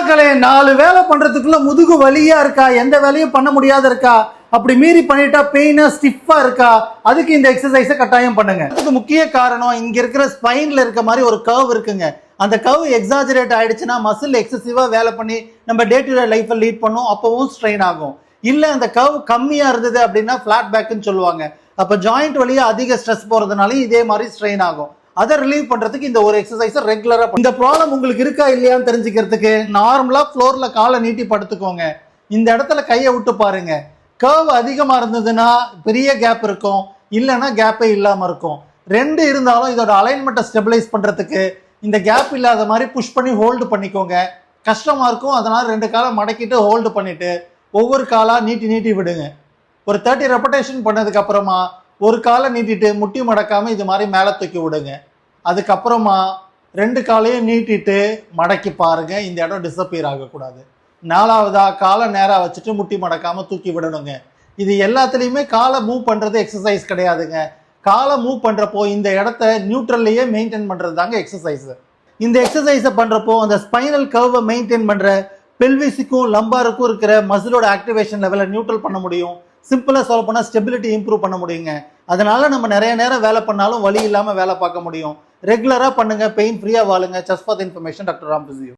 மக்களே, 4 வேலை பண்றதுக்குள்ள முதுகு வலியா இருக்கா, எந்த வேலையும் பண்ண முடியாத இருக்கா, அப்படி மீறி பண்ணிட்டா பெயினா ஸ்டிஃபா இருக்கா, அதுக்கு இந்த எக்ஸசைஸை கட்டாயம் பண்ணுங்க. அதுக்கு முக்கிய காரணம் இங்க இருக்கிற ஸ்பைன்ல இருக்க மாதிரி ஒரு கர்வ் இருக்குங்க. அந்த கர்வ் எக்ஸாஜரேட் ஆயிடுச்சுன்னா மசில் எக்ஸசிவா வேலை பண்ணி நம்ம டே டு டே லைஃப்பை லீட் பண்ணும், அப்பவும் ஸ்ட்ரெயின் ஆகும். இல்ல அந்த கர்வ் கம்மியா இருந்தது அப்படின்னா ஃபிளாட் பேக்னு சொல்லுவாங்க. அப்ப ஜாயிண்ட் வழியா அதிக ஸ்ட்ரெஸ் போறதுனால இதே மாதிரி ஸ்ட்ரெயின் ஆகும். அதை ரிலீவ் பண்றதுக்கு இந்த ஒரு எக்ஸசைஸை ரெகுலரா இந்த ப்ராப்ளம் உங்களுக்கு இருக்கா இல்லையான்னு தெரிஞ்சுக்கிறதுக்கு நார்மலா ஃப்ளோர்ல காலை நீட்டி படுத்துக்கோங்க. இந்த இடத்துல கையை விட்டு பாருங்க. கர்வ் அதிகமா இருந்ததுன்னா பெரிய கேப் இருக்கும், இல்லைன்னா கேப்பே இல்லாம இருக்கும். ரெண்டு இருந்தாலும் இதோட அலைன்மெண்ட்டை ஸ்டெபிலைஸ் பண்றதுக்கு இந்த கேப் இல்லாத மாதிரி புஷ் பண்ணி ஹோல்டு பண்ணிக்கோங்க. கஷ்டமா இருக்கும், அதனால 2 காலை மடக்கிட்டு ஹோல்டு பண்ணிட்டு ஒவ்வொரு காலா நீட்டி நீட்டி விடுங்க. ஒரு 30 ரெப்படேஷன் பண்ணதுக்கு அப்புறமா ஒரு காலை நீட்டிட்டு முட்டி மடக்காம இது மாதிரி மேலே தூக்கி விடுங்க. அதுக்கப்புறமா 2 காலையும் நீட்டிட்டு மடக்கி பாருங்க, இந்த இடம் டிஸப்பியர் ஆகக்கூடாது. 4வதா காலை நேராக வச்சுட்டு முட்டி மடக்காம தூக்கி விடணுங்க. இது எல்லாத்துலேயுமே காலை மூவ் பண்ணுறது எக்ஸசைஸ் கிடையாதுங்க. காலை மூவ் பண்ணுறப்போ இந்த இடத்த நியூட்ரல்லையே மெயின்டைன் பண்ணுறது தாங்க எக்ஸசைஸ். இந்த எக்ஸசைஸை பண்ணுறப்போ அந்த ஸ்பைனல் கர்வை மெயின்டைன் பண்ணுற பெல்விஸுக்கும் லம்பாருக்கும் இருக்கிற மசிலோட ஆக்டிவேஷன் லெவலை நியூட்ரல் பண்ண முடியும். சிம்பிளாக சால்வ் பண்ணால் ஸ்டெபிலிட்டி இம்ப்ரூவ் பண்ண முடியுங்க. அதனால நம்ம நிறைய நேரம் வேலை பண்ணாலும் வலி இல்லாமல் வேலை பார்க்க முடியும். ரெகுலராக பண்ணுங்க, பெயின் ஃப்ரீயாக வாழுங்க. Just for the information, doctor Ram physio.